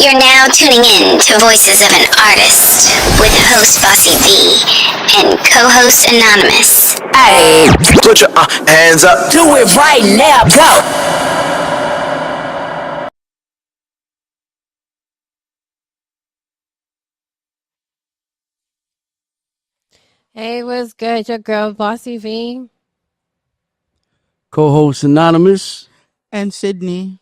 You're now tuning in to Voices of an Artist with host Bossy V and co-host Anonymous. Hey, Put your hands up. do it right now, go! Hey, what's good? Your girl, Bossy V. Co-host Anonymous. And Sydney.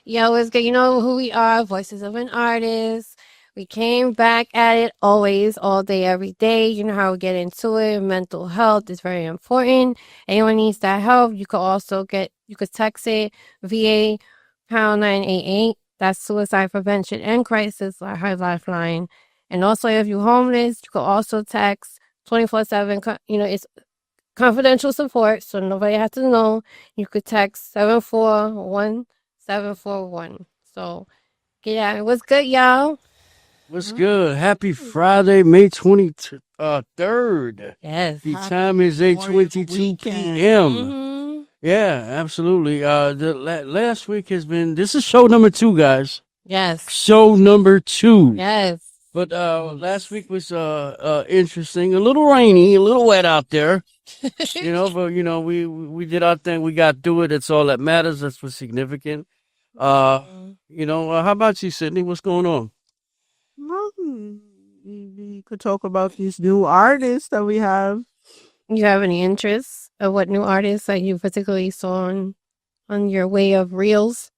Yo, what's good? You know who we are, Voices of an Artist. We came back at it always, all day, every day. You know how we get into it. Mental health is very important. Anyone needs that help, you could text it VA pound 988. That's suicide prevention and crisis lifeline. And also, if you're homeless, you could also text 24/7. It's confidential support, so nobody has to know. You could text 741-741. So get at it. What's good, y'all? What's good? Happy Friday, May 23rd. Yes. The time is Memorial 8:22 weekend. p.m. Mm-hmm. Yeah, absolutely. Last week has been, this is show number 2, guys. Yes. Show number 2. Yes. But last week was interesting. A little rainy, a little wet out there. But we did our thing. We got through it. That's all that matters. That's what's significant. How about you, Sydney? What's going on? We could talk about these new artists that we have. You have any interest of what new artists that you particularly saw on your way of reels?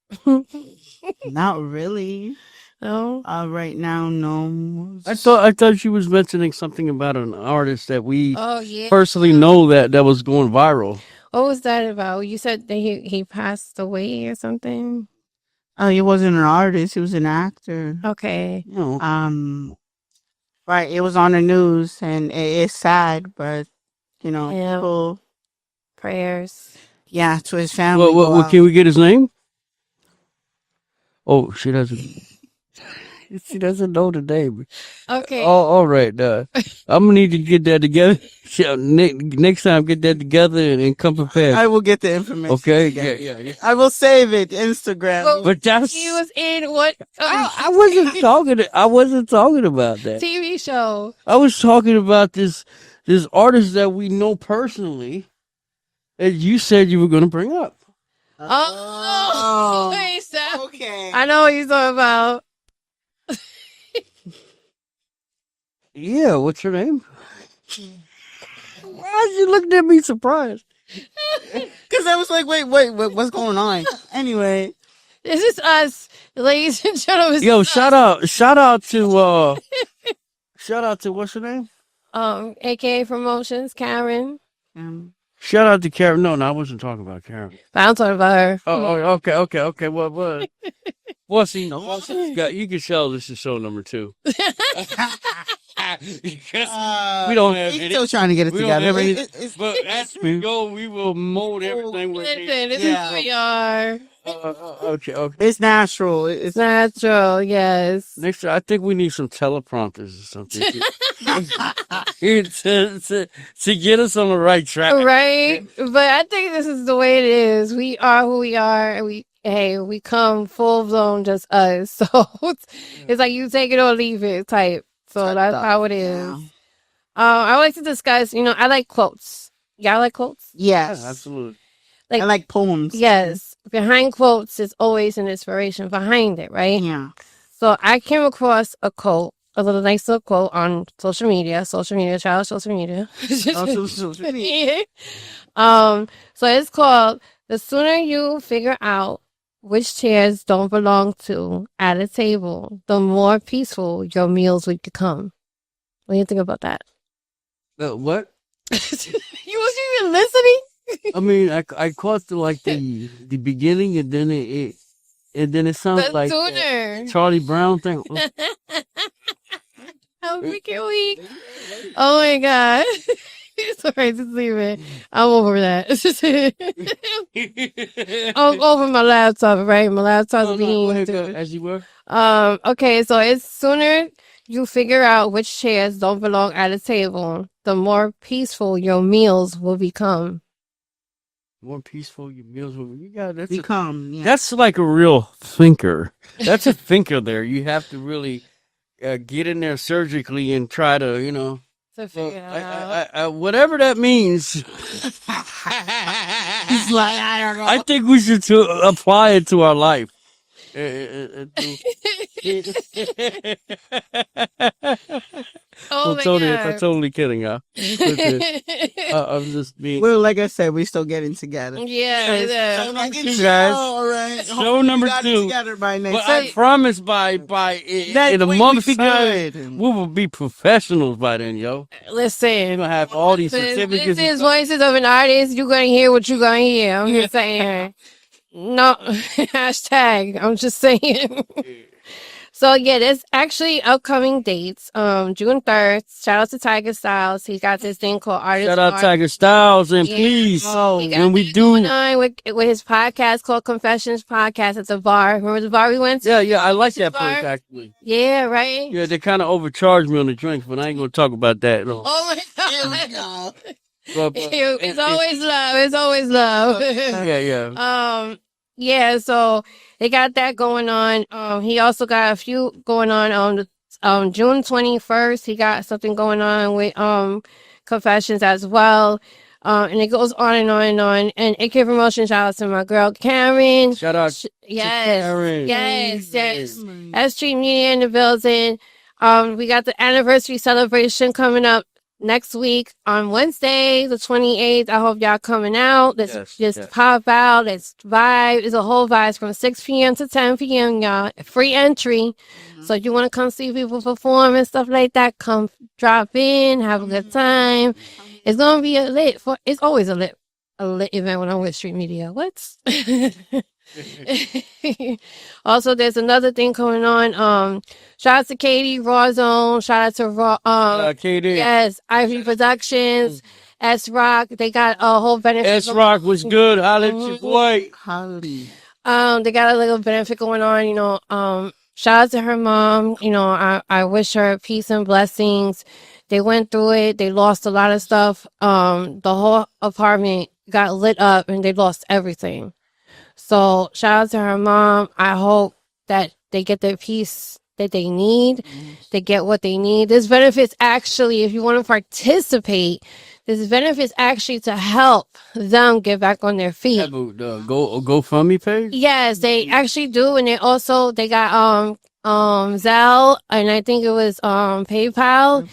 Not really. No? Right now, no. I thought she was mentioning something about an artist that we Oh, yeah. personally know that was going viral. What was that about? You said that he passed away or something? He wasn't an artist. He was an actor. Okay. You know, Right. It was on the news, and it's sad, but Yeah. people. Prayers. Yeah, to his family. what go out. can we get his name? Oh, she doesn't. She doesn't know the name. Okay. Oh, all right. I'm gonna need to get that together. Next time, get that together and come prepared. I will get the information. Okay. together. Yeah. I will save it. Instagram. Well, But that's. He was in what I wasn't talking. I wasn't talking about that. TV show? I was talking about this artist that we know personally, that you said you were gonna bring up. Oh, wait, Seth. Okay. I know what you're talking about. Yeah, what's her name? Why is you looking at me surprised? Because I was like, wait, what's going on? Anyway. This is us, ladies and gentlemen. Yo, shout out to what's her name? AKA Promotions, Karen. Shout out to Karen. No, I wasn't talking about Karen. But I'm talking about her. Oh, okay. What? Well, see, you can tell this is show number 2. We don't have He's any. still trying to get it We don't together. have any. It's- But as we go, we will mold everything with Listen, it. this Yeah. is who we are. Okay. It's natural. It's natural, yes. Next, I think we need some teleprompters or something to get us on the right track. Right? But I think this is the way it is. We are who we are, and we come full blown just us. So it's like you take it or leave it type. So that's how it is. Yeah. I would like to discuss, I like quotes. Y'all like quotes? Yes. Yeah, absolutely. Like, I like poems. yes. Behind quotes is always an inspiration behind it, right? Yeah. So I came across a quote, a nice little quote on social media, social media. So it's called, "The sooner you figure out which chairs don't belong to at a table, the more peaceful your meals will become." What do you think about that? What? You wasn't even listening? I mean, I caught the beginning, and then it sounded The like sooner. Charlie Brown thing. How freaking weak. Oh my God. Sorry, just leave it. I'm over that. I'm over my laptop, right? My laptop's Go being ahead, as you were. okay, so it's sooner you figure out which chairs don't belong at a table, the more peaceful your meals will become. more peaceful your meals will be. You got Become, yeah. that's like a real thinker. That's a thinker there. You have to really get in there surgically and try to, To well, figure it out. whatever that means. He's like, I don't know. I think we should apply it to our life. Oh Well, my Tony, I'm god. totally kidding, huh? Listen, I'm just being. Well, like I said, we still getting together. Yeah, yeah. Number two, guys. All right. Show number Got it 2. together by But next I week. promise in a we month's be time, good. we will be professionals by then, yo. We're Listen. gonna have all these This certificates. is Voices of an Artist. You're gonna hear what you're gonna hear. I'm just saying. No hashtag. I'm just saying. So yeah, there's actually upcoming dates. June 3rd. Shout out to Tiger Styles. He got this thing called Artist Shout out Art. Tiger Styles, and Yeah. please, He got when we that do, going on with his podcast called Confessions Podcast at the bar. Remember the bar we went to? yeah, I like that place Bar? actually. Yeah, right. Yeah, they kind of overcharged me on the drinks, but I ain't gonna talk about that. No. Oh my Here we god. go. It's always love. It's always love. yeah. Yeah, so they got that going on. He also got a few going on June 21st. He got something going on with Confessions as well. And it goes on and on and on. And AK Promotion, shout out to my girl Karen. Shout out to Yes. Karen. Yes. S Street Media in the building. We got the anniversary celebration coming up next week on Wednesday, the 28th. I hope y'all coming out. Let's Yes. pop out. Let's vibe. It's a whole vibe from 6 p.m. to 10 p.m., y'all. Free entry. So if you want to come see people perform and stuff like that, come drop in, have a good time. It's gonna be it's always a lit event when I'm with Street Media. What? Also, there's another thing going on. Shout out to Katie, Raw Zone. Shout out to Raw. KD. Yes, Ivy Productions, S Rock. They got a whole benefit. S Rock was good. Holla at your boy. Holly. They got a little benefit going on. Shout out to her mom. I wish her peace and blessings. They went through it. They lost a lot of stuff. The whole apartment got lit up and they lost everything. So shout out to her mom. I hope that they get the peace that they need. They get what they need. This benefits actually, if you want to participate, this benefits actually to help them get back on their feet. Have a GoFundMe page. Yes, they actually do, and they got Zelle, and I think it was PayPal.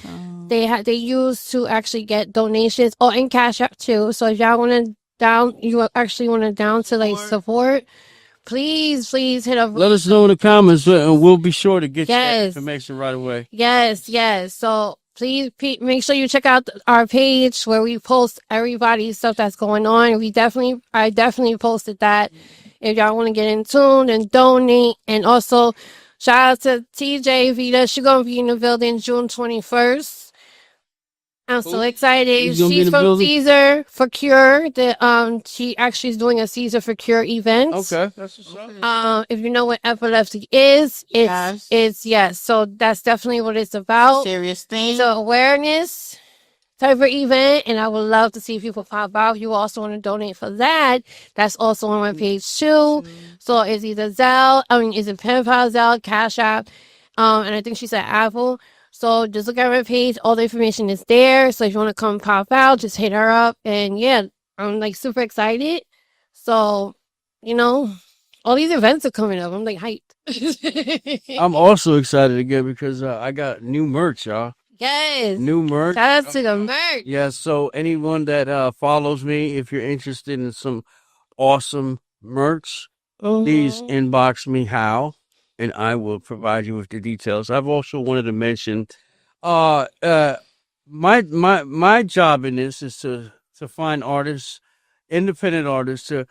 They use to actually get donations, and Cash App too. So if y'all want to support, please hit up. Let us know in the comments, and we'll be sure to get you that Yes. information right away. Yes. So please make sure you check out our page where we post everybody's stuff that's going on. I definitely posted that. If y'all want to get in tune and donate, and also shout out to TJ Vita. She's gonna be in the building June 21st. I'm so excited. Who's gonna be in She's the from building? Caesar for Cure. She actually is doing a Caesar for Cure event. Okay, that's what's up. If you know what epilepsy is, Yes. it's yes. So that's definitely what it's about. Serious thing. It's an awareness type of event, and I would love to see people pop out. If you also want to donate for that, that's also on my page too. So it's either is it PayPal, Zelle, Cash App, and I think she said Apple. So just look at my page. All the information is there. So if you want to come pop out, just hit her up. And yeah, I'm like super excited. So, all these events are coming up. I'm like hyped. I'm also excited again because I got new merch, y'all. Yes. New merch. Shout out to the merch. Yeah, so anyone that follows me, if you're interested in some awesome merch, please inbox me how, and I will provide you with the details. I've also wanted to mention, my job in this is to find artists, independent artists, to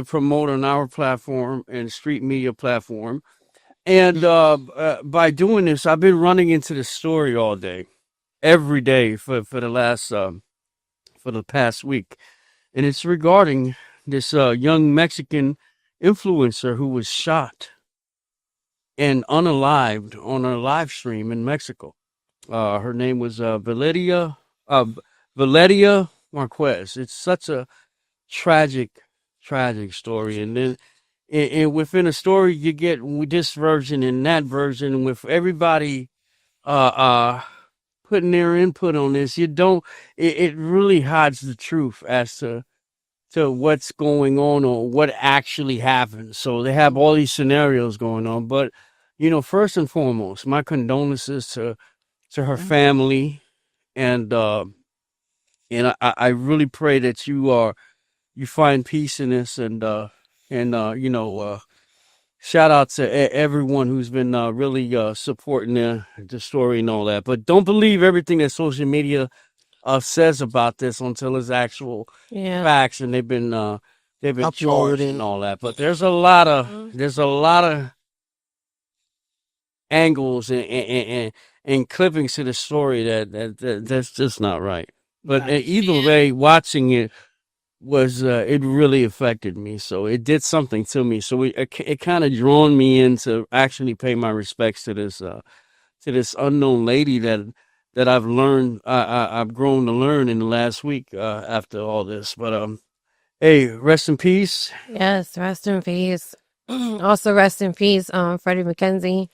promote on our platform and street media platform. And by doing this, I've been running into the story all day, every day for the past week, and it's regarding this young Mexican influencer who was shot and unalived on a live stream in Mexico. Her name was Valeria Marquez. It's such a tragic tragic story. And then and within a story, you get this version and that version with everybody putting their input on this. You don't. It really hides the truth as to what's going on or what actually happened. So they have all these scenarios going on. But first and foremost, my condolences to her family, and I really pray that you find peace in this, and shout out to everyone who's been really supporting the story and all that. But don't believe everything that social media says about this until it's actual Yeah. facts, and they've been charged Uploaded. and all that. But there's a lot of angles and clippings to the story that's just not right. But either way, watching it was it really affected me. So it did something to me. So it kind of drawn me in to actually pay my respects to this unknown lady that I've learned I've grown to learn in the last week after all this. But hey, rest in peace. Yes, rest in peace. Also, rest in peace, Freddie McKenzie.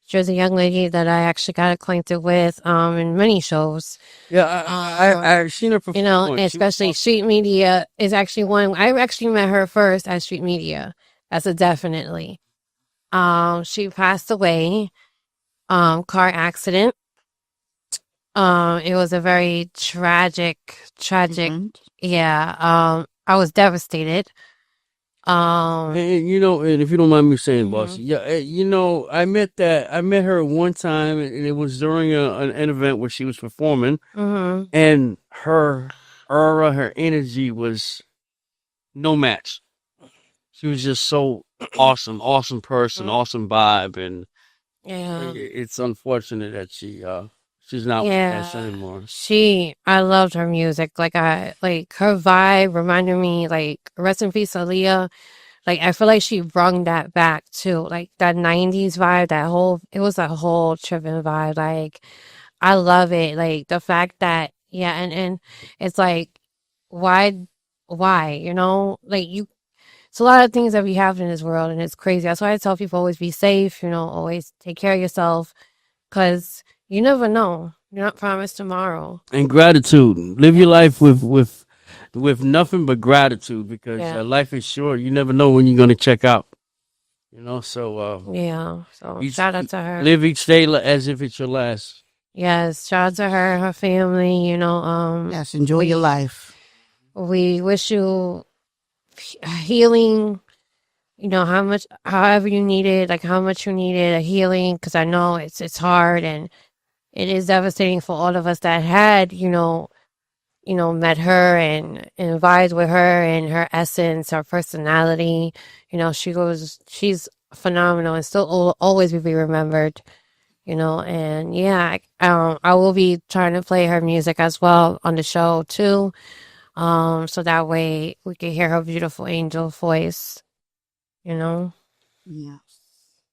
She was a young lady that I actually got acquainted with in many shows. Yeah, I've seen her perform. You know, once. She was especially Street Media is actually one. I actually met her first at Street Media. That's a definitely. She passed away, car accident. It was a very tragic. Yeah. I was devastated. And and if you don't mind me saying, boss, Mhm. yeah, I met her one time, and it was during an event where she was performing, Mhm. and her aura, her energy was no match. She was just so awesome person, awesome vibe, and Yeah. it's unfortunate that she's not with us Yeah. anymore. I loved her music. Like her vibe reminded me, like, rest in peace, Aaliyah. Like, I feel like she brought that back too. Like that 90s vibe, it was a whole tripping vibe. Like, I love it. Like the fact that, yeah, and it's like, why, like it's a lot of things that we have in this world, and it's crazy. That's why I tell people always be safe, always take care of yourself, because you never know. You're not promised tomorrow. And gratitude. Live your life with nothing but gratitude, because Yeah. life is short. You never know when you're gonna check out. So Yeah. So each, shout out to her. live each day as if it's your last. Yes, shout out to her family, Yes, enjoy your life. we wish you healing, however you need it, like how much you needed a healing, because I know it's hard, and it is devastating for all of us that had, met her and vibed with her and her essence, her personality. She's phenomenal and still always will be remembered. And yeah, I will be trying to play her music as well on the show too. So that way we can hear her beautiful angel voice, Yeah.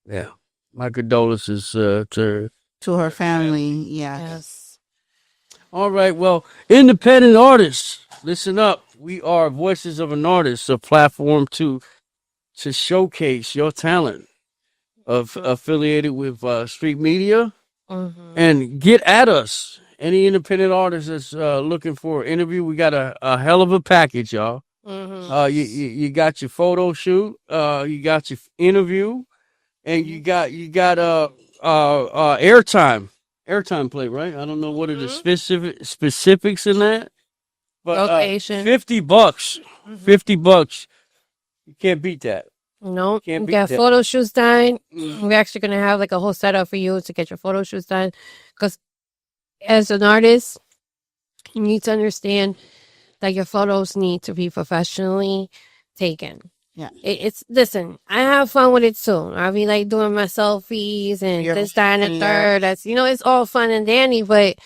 Yeah. My condolences to. To her family. Yeah. Yes. All right. Well, independent artists, listen up. We are Voices of an Artist, a platform to showcase your talent, affiliated with Street Media, Mm-hmm. and get at us. Any independent artist that's looking for an interview, we got a hell of a package, y'all. Mm-hmm. You got your photo shoot, you got your interview, and you got airtime play, right? I don't know what are the specifics in that, but Location. $50, $50, you can't beat that. Nope. Can't We beat got that. photo shoots done. We're actually gonna have like a whole setup for you to get your photo shoots done. Because as an artist, you need to understand that your photos need to be professionally taken. Yeah. Listen, I have fun with it too. I'll be like doing my selfies and Your this, that, and the calendar. third. That's it's all fun and dandy, but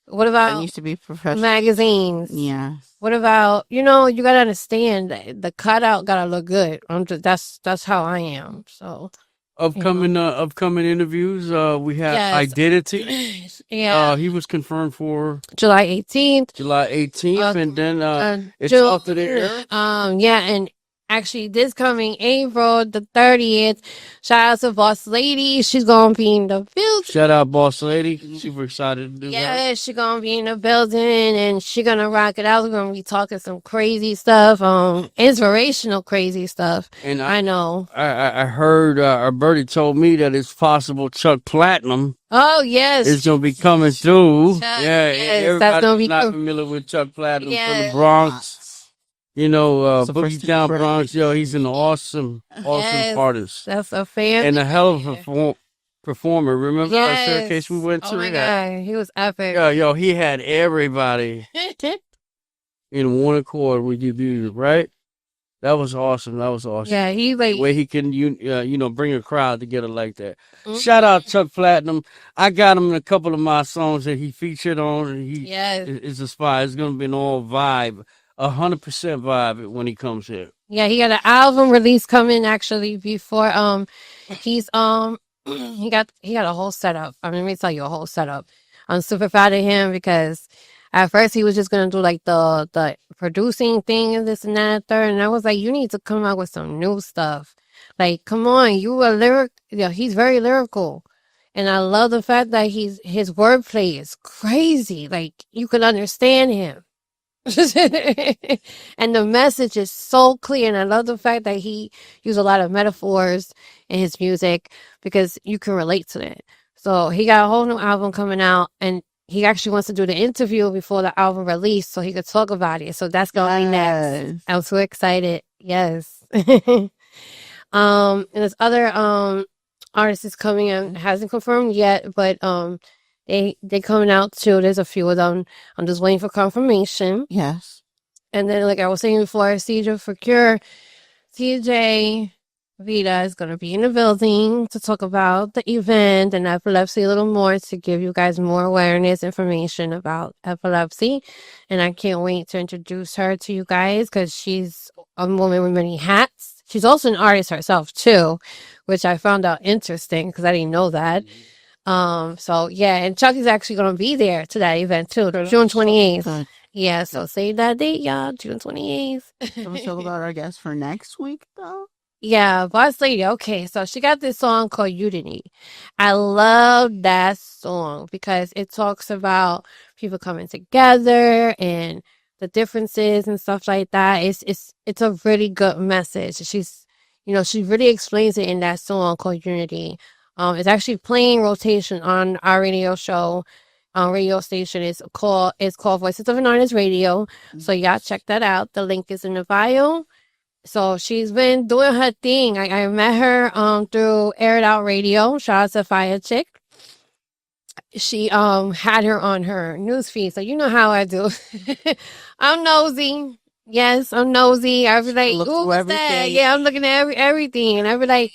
what That about needs to be professional. magazines? Yeah. What about you gotta understand that the cutout gotta look good. That's how I am. So Upcoming interviews. We have Yes. Identity. yeah, He was confirmed for July 18th. July 18th, and then it's Ju- off to the air. Yeah, and actually this coming April the 30th. Shout out to Boss Lady. She's gonna be in the building. Shout out, boss lady. Super excited to do that. Yeah, she's gonna be in the building and she's gonna rock it out. We're gonna be talking some crazy stuff, inspirational crazy stuff. And I know. I heard Bertie told me that it's possible Chuck Platinum Oh yes. is gonna be coming through. Chuck, Yeah, yes, that's gonna be everybody's not cool. familiar with Chuck Platinum from Yeah. the Bronx. You know, It's the first Boogie Down time. Bronx. Yo, he's an awesome Yes. artist That's a fan. and a hell of a performer. Remember that staircase we went to? Oh my Yeah. god, he was epic. Yo, he had everybody in one accord with your music, right? That was awesome. That was awesome. Yeah, he like The way he can, bring a crowd together like that. Mhm. Shout out Chuck Platinum. I got him in a couple of my songs that he featured on. And he yes. is a spy. It's gonna be an all vibe, 100% vibe when he comes here. Yeah, he got an album release coming actually before he's he got a whole setup. I mean, let me tell you a whole setup. I'm super proud of him because at first he was just gonna do like the producing thing and this and that and third, and I was like, you need to come out with some new stuff. Like, come on, you a lyric. Yeah, he's very lyrical, and I love the fact that his wordplay is crazy. Like, you can understand him. And the message is so clear, and I love the fact that he used a lot of metaphors in his music because you can relate to it. So he got a whole new album coming out, and he actually wants to do the interview before the album release so he could talk about it. So that's gonna be next. Yes. I'm so excited. Yes. And this other artist is coming in, hasn't confirmed yet, but they coming out too. There's a few of them. I'm just waiting for confirmation. Yes. And then, like I was saying before, CJ for Cure, CJ Vita is going to be in the building to talk about the event and epilepsy a little more to give you guys more awareness, information about epilepsy. And I can't wait to introduce her to you guys because she's a woman with many hats. She's also an artist herself too, which I found out interesting because I didn't know that. So yeah, and Chucky's actually gonna be there to that event too, June 28th. Good. Yeah, so save that date, y'all, June 28th. Can we talk about our guest for next week, though? Yeah, Boss Lady. Okay, so she got this song called Unity. I love that song because it talks about people coming together and the differences and stuff like that. It's a really good message. She really explains it in that song called Unity. It's actually playing rotation on our radio show. Radio station is called Voices of an Artist Radio. So y'all check that out. The link is in the bio. So she's been doing her thing. I met her through Air It Out Radio. Shout out to Fire Chick. She had her on her newsfeed. So you know how I do. I'm nosy. Yes, I'm nosy. I be like, Look ooh, through what's that? everything. Yeah, I'm looking at everything. And I be like,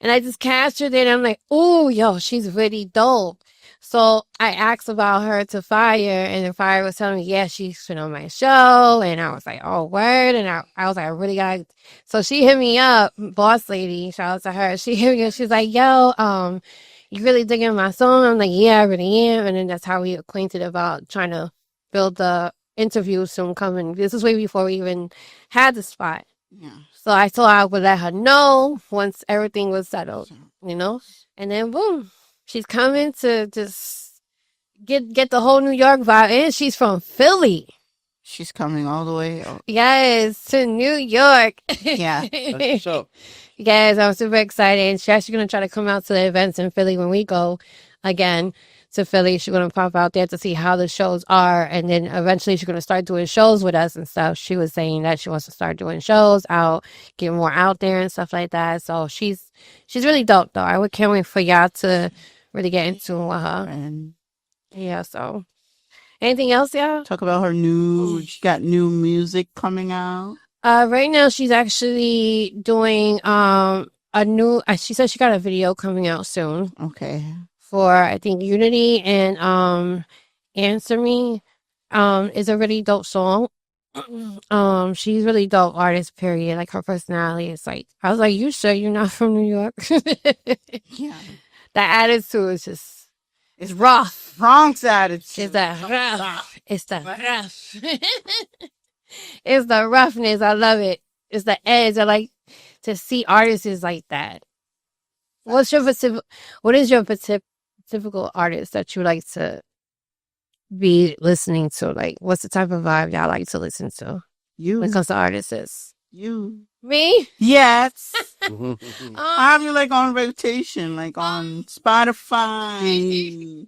and I just captured it. And I'm like, ooh, yo, she's really dope. So I asked about her to Fire, and then Fire was telling me, yeah, she's been on my show. And I was like, oh, word. And I was like, I really got. So she hit me up, Boss Lady. Shout out to her. She hit me up. She's like, yo, you really digging my song? I'm like, yeah, I really am. And then that's how we acquainted about trying to build the interview soon coming. This is way before we even had the spot. Yeah. So I thought I would let her know once everything was settled, and then boom, she's coming to just get the whole New York vibe. And she's from Philly. She's coming all the way. Yes, to New York. Yeah. So Yes, I'm super excited. And she's actually going to try to come out to the events in Philly when we go again to Philly. She's going to pop out there to see how the shows are. And then eventually she's going to start doing shows with us and stuff. She was saying that she wants to start doing shows out, get more out there and stuff like that. So she's really dope, though. I can't wait for y'all to really get into her. And Yeah, so. Anything else, y'all? talk about she got new music coming out. Right now she's actually doing she said she got a video coming out soon Okay. for I think Unity and Answer Me is a really dope song. She's really dope artist, period. Like her personality is like I was like, you sure you're not from New York? Yeah. That attitude is just it's rough. Bronx attitude. It's that rough. It's the rough. It's the roughness. I love it. it's the edge. I like to see artists like that. What is your typical artist that you like to be listening to? Like, what's the type of vibe y'all like to listen to You. when it comes to artists? You. Me? Yes. Um, I have you like on rotation, like on Spotify.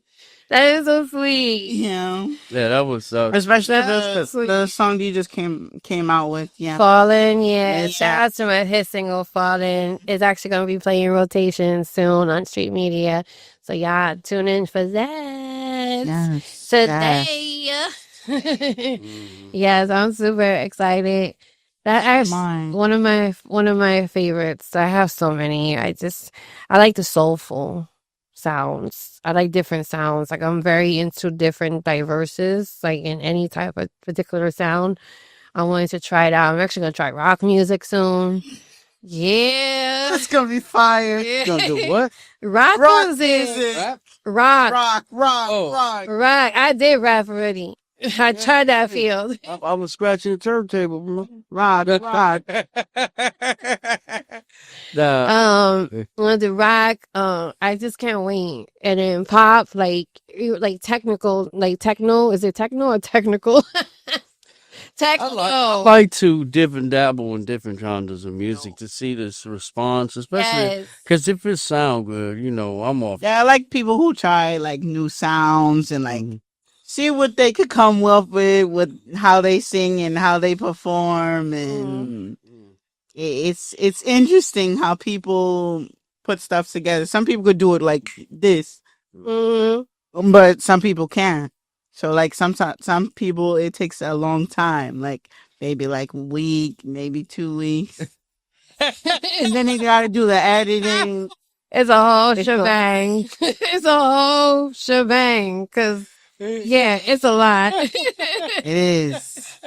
that is so sweet. Yeah. Yeah, that was Especially That's the song you just came out with. Yeah. Fallen, yeah. Yeah. Shout out to his single Fallen. It's actually gonna be playing rotation soon on Street Media. So y'all tune in for that Yes. today. Mhm. Yes, I'm super excited. That is Mine. one of my favorites. I have so many. I like the soulful sounds. I like different sounds. Like I'm very into different diverses, like in any type of particular sound. I wanted to try it out. I'm actually gonna try rock music soon. Yeah. That's gonna be fire. Yeah. Gonna do what? Rock Rock music. music. Rap? Rock. Oh. Rock. I did rap already. I tried that field. I was scratching the turntable, bro. Rock. Nah, On the rock, I just can't wait. And then pop, like technical, like techno. Is it techno or technical? Techno. I like to dip and dabble in different genres of music to see this response, especially Yes. because if it sound good, I'm off. Yeah, I like people who try like new sounds and like Mhm. see what they could come up with how they sing and how they perform, and it's interesting how people put stuff together. Some people could do it like this, Mm-hmm. but some people can't. So like some people it takes a long time, like maybe like a week, maybe 2 weeks, and then they gotta do the editing. It's a whole It's a- shebang. It's a whole shebang. Cause yeah, it's a lot. It is.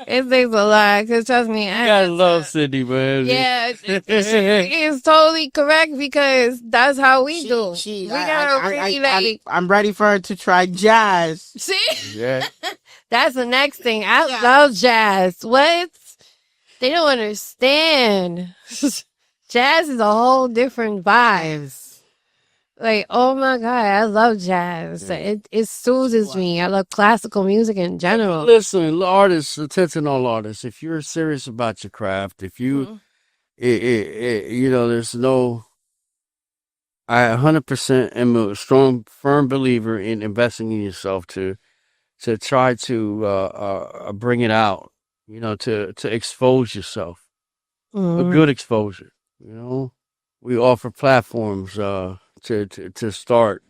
It takes a lot. Cause trust me, You gotta love Sydney, man. yeah, it's totally correct because that's how we do. We gotta really like I'm ready for her to try jazz. see. Yeah. That's the next thing. I Yeah. love jazz. What? They don't understand. Jazz is a whole different vibes. Like, oh my God, I love jazz. Yeah. It soothes me. I love classical music in general. Listen, artists, attention all artists. If you're serious about your craft, if you, there's no. I 100% am a strong, firm believer in investing in yourself to try to bring it out. To expose yourself. A Mhm. good exposure. We offer platforms to start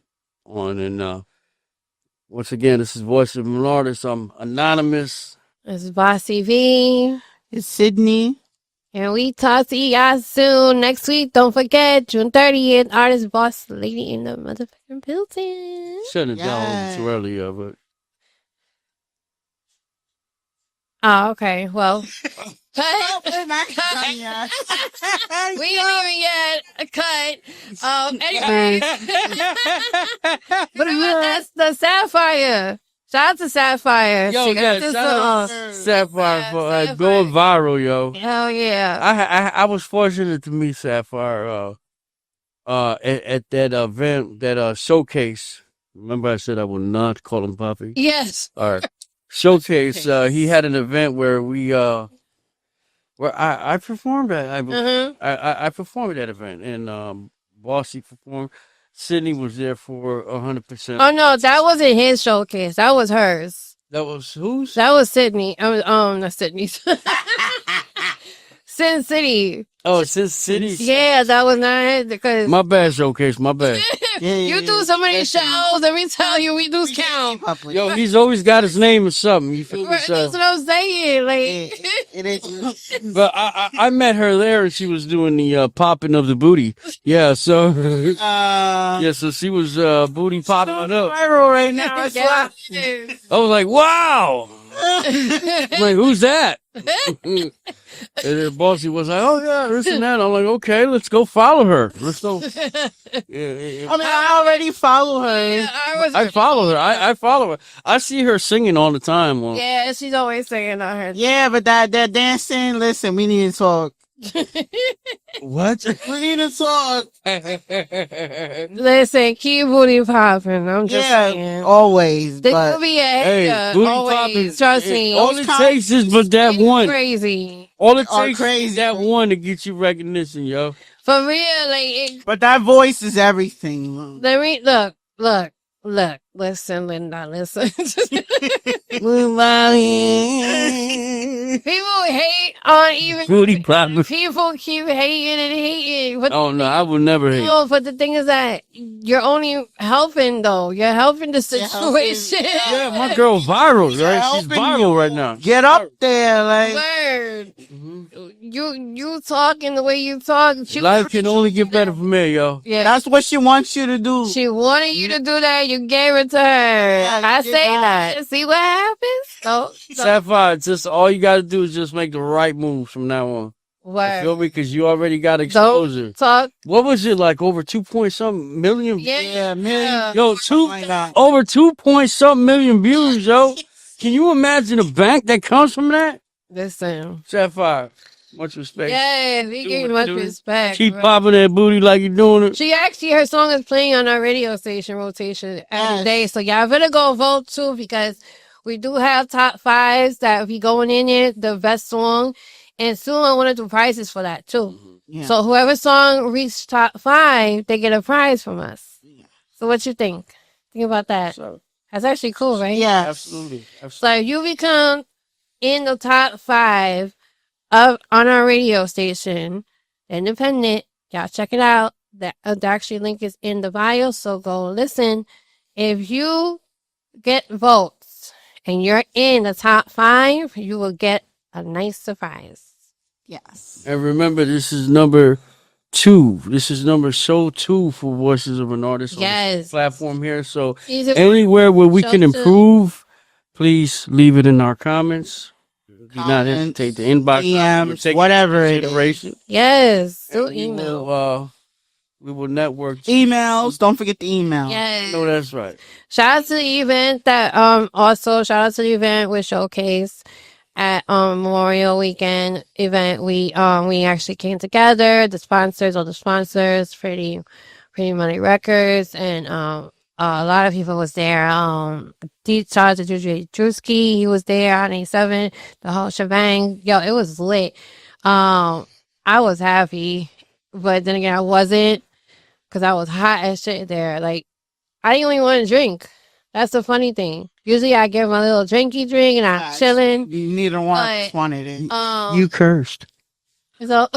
on, and once again, this is Voice of an Artist. I'm anonymous. It's Bossy V. It's Sydney. And we talk to you guys soon. Next week, don't forget, June 30th, Artist Boss Lady in the motherfucking building. Shouldn't have done Yes. too earlier, but Oh, okay. Well, cut. We're not done yet. We ain't even yet a cut. Anyway. But that's the Sapphire. Shout out to Sapphire. Yo, She got yeah, this shout out song. Sapphire Yeah, for Sapphire. going viral, yo. Hell yeah. I was fortunate to meet Sapphire at that event, that showcase. Remember I said I would not call him Puppy? Yes. All right. Showcase. He had an event where where I performed at. I performed at that event, and Bossy performed. Sydney was there for 100%. Oh no, that wasn't his showcase. That was hers. That was whose? That was Sydney. Not Sydney's. Sin City. Oh, Sin City. Yeah, that was not it because My bad, Showcase. My bad. you do so many shows. Let me tell you, we do count. Yo, he's always got his name or something. You feel me? That's So, what I'm saying. Like, It is. but I met her there, and she was doing the popping of the booty. Yeah, so so she was booty popping it up. Viral right now. It's yeah. I was like, wow. I'm like, who's that? And then Bossy was like, oh yeah, this and that. I'm like, okay, let's go follow her. Let's go. Yeah. I mean, I already follow her. Yeah, I follow her. I follow her. I see her singing all the time. Well, Yeah, she's always saying on her. Yeah, but that dancing. Listen, we need to talk. what? We need to talk. Listen, keep booty popping. I'm just saying. Yeah, always. There But could be a Hey, hater, booty always. popping. Trust me. All it takes is but that It's one. crazy. All it Are takes crazy. is that one to get you recognition, yo. For real, like, but that voice is everything. let me look. Listen, Linda, listen. People hate on even. Booty popping. People keep hating and hating. But Oh no, I would never hate. no, but the thing is that you're only helping though. You're helping the situation. Yeah, my girl viral, right? She's helping viral you. right now. Get up there, like. Word. Mhm. You talking the way you talk. Life can only get better from here, yo. Yeah. That's what she wants you to do. She wanted you to do that. You gave it to her. I you say got that. See what happens? So Sapphire, just all you gotta do is just make the right moves from now on. You word. feel me? Because you already got exposure. Talk. What was it like? Over 2-point-something million? Yeah. million. Yo, over 2-point-something million views, yo. Can you imagine the bank that comes from that? Listen. Sapphire, much respect. Yeah, we Do give it, much do it. respect. Keep bro. popping that booty like you're doing it. She actually, her song is playing on our radio station rotation every Yes. day. So y'all better go vote too, because we do have top fives that be going in it, the best song. And soon I want to do prizes for that too. Yeah. So whoever song reached top 5, they get a prize from us. So what you think? Think about that. So, That's actually cool, right? Yeah. absolutely. So if you become in the top 5 of on our radio station, independent, y'all check it out. The actually link is in the bio, so go listen. If you get votes and you're in the top 5, you will get a nice surprise. Yes. And remember, this is number 2. This is number show 2 for Voices of an Artist on Yes. this platform here. So Easy- anywhere where we Show can 2. improve, please leave it in our comments. Do not Comments, hesitate to inbox us. DMs, We'll take whatever it is. consideration. Yes. And Do email. we will network. Emails. Don't forget the email. Yes. No, that's right. Shout out to the event that also shout out to the event with Showcase at Memorial Weekend event. We actually came together, all the sponsors, Pretty Money Records, and a lot of people was there. Shout out to DJ Drewski, he was there on 87, the whole shebang. Yo, it was lit. I was happy, but then again I wasn't, because I was hot as shit there. Like, I didn't even want to drink. That's the funny thing. Usually I get my little drinky drink and I'm Yes. chilling. You neither one But, wanted it. You cursed. So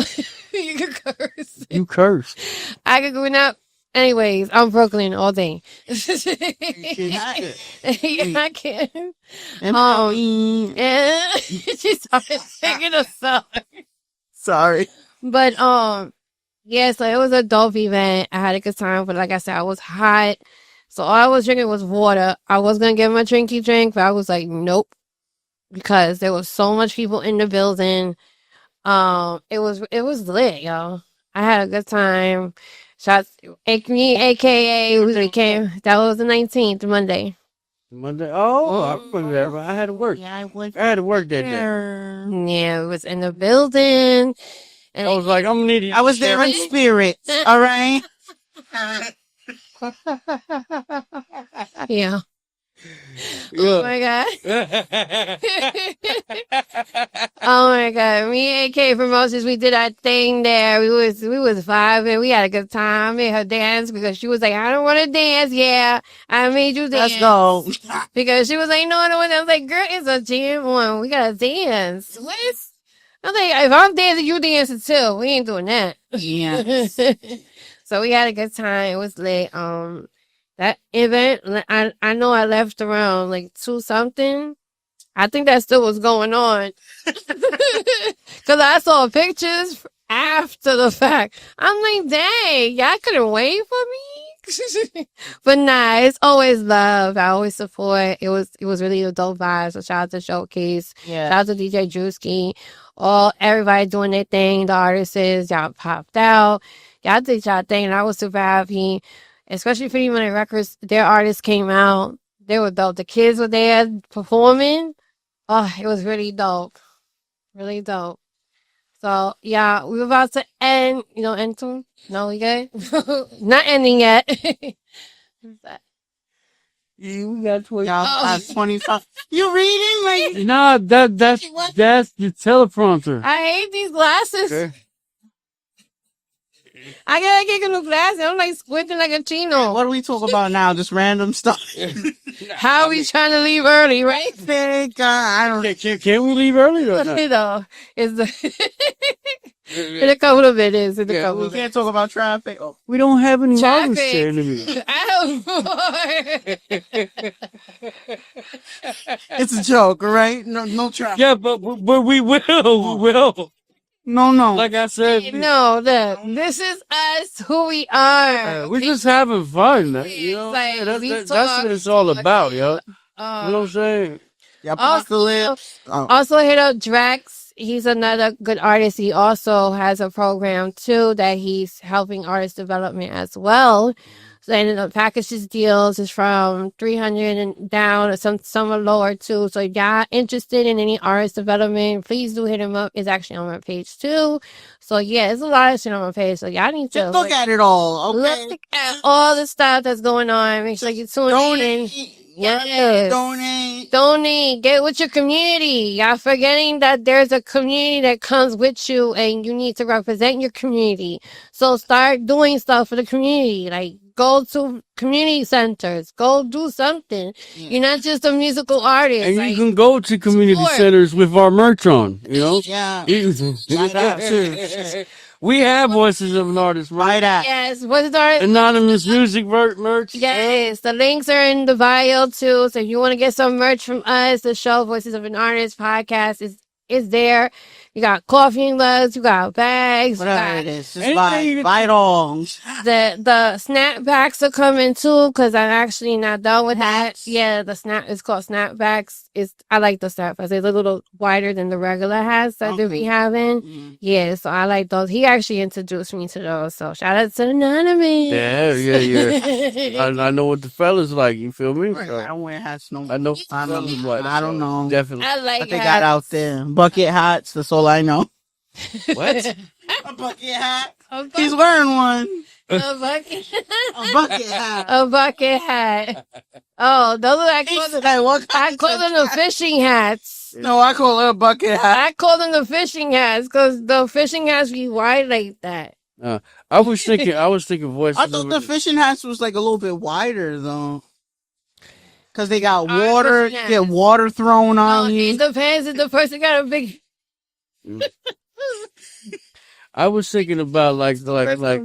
you can curse. You cursed. I could go up. Anyways, I'm Brooklyn all day. Yeah. Yeah, I can. And Yeah, she started singing a song. sorry. But yeah, so it was a dope event. I had a good time, but like I said, I was hot. So all I was drinking was water. I was gonna get my drinky drink, but I was like, nope. Because there was so much people in the building. It was lit, yo. I had a good time. Shots me, aka who became that was the 19th, Monday. Monday. Oh, I remember that. I had to work. Yeah, I went I had to work that day. there. Yeah, it was in the building. And I was like, I'm gonna need I was there in spirit. All right. yeah. Oh my god. Oh my god. Me and AK Promotions, we did our thing there. We was vibing. We had a good time. I made her dance because she was like, I don't want to dance. Yeah, I made you dance. Let's go. Because she was like, no, I was like, girl, it's a jam one. We gotta dance. What? I was like, if I'm dancing, you dancing too. We ain't doing that. Yeah. So we had a good time. It was lit. That event, I know I left around like 2 something. I think that still was going on. Cause I saw pictures after the fact. I'm like, dang, y'all couldn't wait for me? But nah, it's always love. I always support. It was really a dope vibe. So shout out to Showcase. Yeah. Shout out to DJ Drewski. Everybody doing their thing. The artists, y'all popped out. Y'all did y'all thing, and I was super happy. Especially for Money Records, their artists came out. They were dope. The kids were there performing. Oh, it was really dope. Really dope. So yeah, we were about to end. End soon? No, we good? Not ending yet. What's that? You got 20. Y'all got 25. You reading like No, that's the teleprompter. I hate these glasses. Okay. I gotta get new glasses. I'm like squinting like a chino. what do we talk about now? Just random stuff. How are we trying to leave early, right? Think, I don't Can we leave early or not? It's in a couple of minutes. In a Yeah, couple we of can't talk about traffic. Oh. We don't have any Traffic. models to interview. I It's a joke, right? No traffic. Yeah, but we will. We will. No. Like I said, No, look, this is us, who we are. we're just having fun. You know, Like, we that's talk, what it's all about, yo. You Uh, know what I'm saying? Y'all pop the also, lips. Oh. also hit up Drex. He's another good artist. He also has a program too that he's helping artist development as well. So and the packages deals is from 300 and down, or some are lower too. So if y'all interested in any artist development, please do hit him up. It's actually on my page too. So yeah, there's a lot of shit on my page. So y'all need to Just look at it all, okay? look at all the stuff that's going on. Make sure you tune in. Donate. Yes. Donate. Donate. Get with your community. Y'all forgetting that there's a community that comes with you and you need to represent your community. So start doing stuff for the community. Like go to community centers. Go do something. Yeah. You're not just a musical artist. And like, you can go to community support. centers with our merch on. You know. Yeah. Right out, too. We have Voices of an Artist, right? Right at. Yes. What is our Anonymous music merch. Yes, the links are in the bio too. So if you want to get some merch from us, the show Voices of an Artist podcast is there. You got coffee mugs, you got bags, Whatever you it is. Just Anything buy it all. the snapbacks are coming too, because I'm actually not done with that. Hats. Yeah, it's called snapbacks. I like the snapbacks. It's a little wider than the regular hats that they be Okay. having. Mhm. Yeah, so I like those. He actually introduced me to those. So shout out to Anonymous. Yeah. I know what the fellas like. You feel me? I don't wear hats no more. I know. I don't fellas know. like, I don't know. Definitely. I like What they hats. got out there. Bucket hats. That's all I know. What? A bucket hat. A He's wearing one. bucket. A bucket hat. A bucket hat. Oh, those are He said, what I kind call of them the fishing hats. No, I call it a bucket hat. I call them the fishing hats because the fishing hats be wide like that. I was thinking Voices. I thought the fishing hats was like a little bit wider though. Cause they got water, fishing hats. get water thrown Oh, on it you. depends if the person got a big. I was thinking about like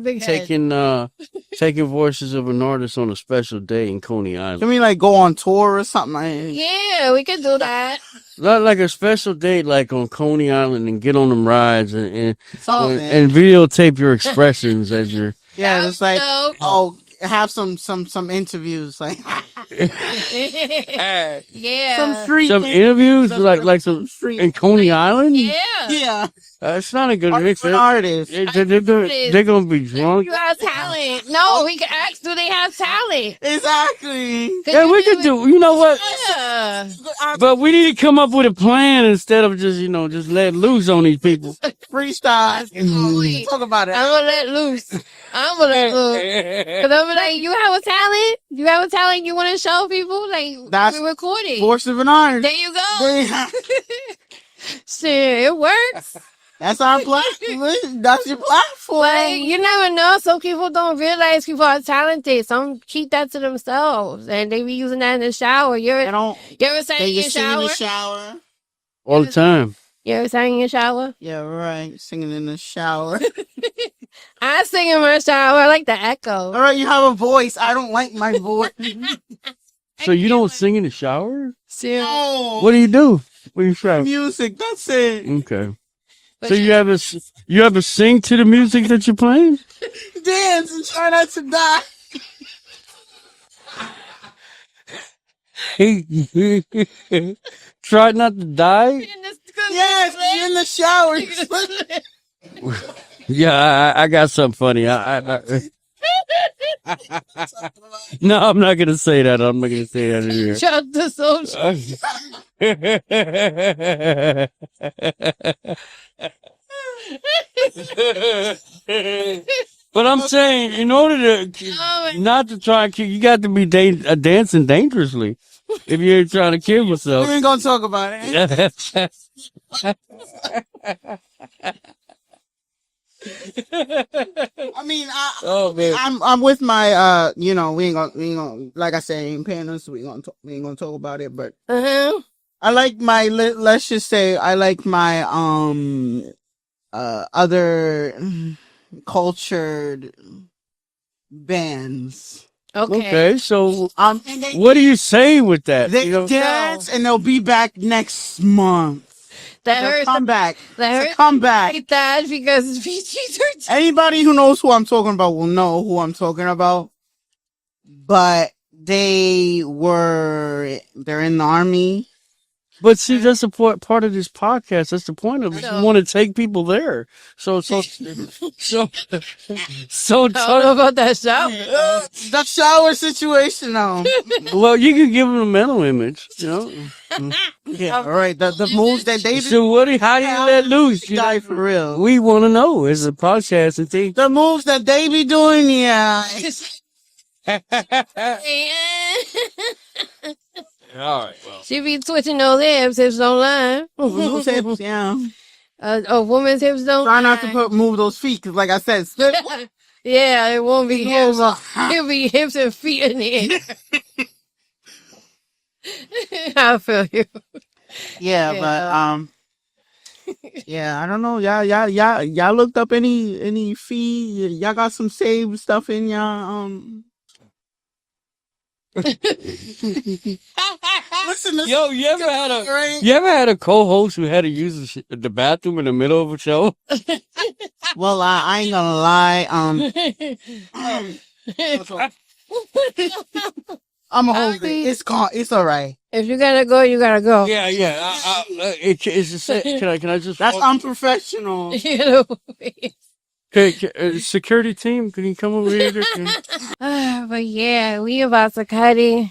Big head. taking Voices of an Artist on a special day in Coney Island. Can we like go on tour or something? Like, Yeah, we could do that. Not like a special day like on Coney Island and get on them rides and something. videotape your expressions as you're Yeah, it's like Dope. oh, have some interviews like Yeah. some street some thing. interviews Some like some street. in Coney Island. Yeah. Yeah, It's not a good mix. for an artist. They're gonna be drunk. You have talent. No, we can ask, do they have talent? Exactly. Yeah, we could do. You know what? Yeah. But we need to come up with a plan instead of just let loose on these people. Freestyle. Wait. Talk about it. I'm gonna let loose. I'm gonna let loose. Cause I'm like, you have a talent? You have a talent you want to show people? Like, That's we're recording. Force of an artist. There you go. Shit, it works. That's our platform. That's your platform. Like, you never know. Some people don't realize people are talented. Some keep that to themselves. And they be using that in the shower. They You don't. ever sang They in your just sing in shower? the shower. All the time. You ever sang in your shower? Yeah, right. Singing in the shower. I sing in my shower. I like the All echo. right, you have a voice. I don't like my voice. So you don't sing in the shower? Seriously. Oh, What do you do when you shower? music. That's it. Okay. But So you ever sing to the music that you're playing? Dance and try not to die. Try not to die. Yes, you're in the shower. Yeah, I got something funny. No, I'm not gonna say that. I'm not gonna say that in here. Shut the social. But I'm saying, in order to not to try and kill, you got to be dancing dangerously. If you're trying to kill We yourself. ain't gonna talk about it. I mean, Oh man. I'm with my you know, we ain't gonna like I said, ain't paying us, we ain't gonna talk about it, but I like my let's just say I like my other cultured bands. Okay, so And what are you saying with that? they You know, dance and they'll be back next month. That They'll hurts. come back. That It's a hurts. comeback. Like that because it's PG-13. Anybody who knows who I'm talking about will know who I'm talking about. But they're in the army. but see, that's the part of this podcast. That's the point of it. No. You want to take people there. So I so don't know about that shower. The shower situation now. well, you can give them a mental image, you know. Yeah, all right. The moves that they So how do you let loose? You die know? for real. We want to know. It's a podcast and thing. The moves that they be doing, yeah. All right. Well. She be twitching those hips don't lie. Those hips, yeah. A woman's hips don't Try not to lie. move those feet, because like I said, slip. Yeah, it won't be hips. Over. It'll be hips and feet in the air. I feel you. Yeah, but yeah, I don't know. Y'all looked up any fee? Y'all got some saved stuff in y'all Listen, Yo, you ever had a co-host who had to use the bathroom in the middle of a show? well, I ain't gonna lie. I'm a hold it. It's all right. If you gotta go, you gotta go. Yeah. It's just, can I just? That's unprofessional. You know? Okay, security team, can you come over here? But yeah, we about to cut it.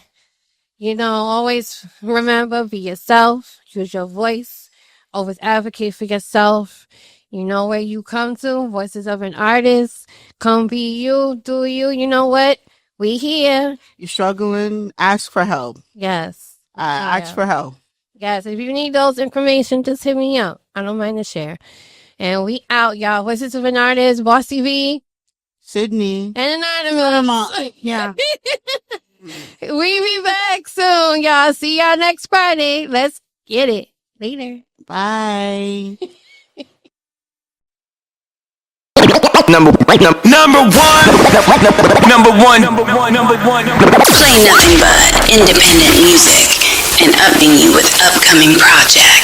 You know, always remember, be yourself. Use your voice. Always advocate for yourself. You know where you come to. Voices of an Artist. Come be you. Do you. You know what? We here. You're struggling, ask for help. Yes. Ask for help. Yes. If you need those information, just hit me up. I don't mind to share. And we out, y'all. Voices of an Artist. Bossy V. Sydney. And Anonymous. Yeah. We be back soon, y'all. See y'all next Friday. Let's get it. Later. Bye. Number one. Play nothing but independent music and upping you with upcoming projects.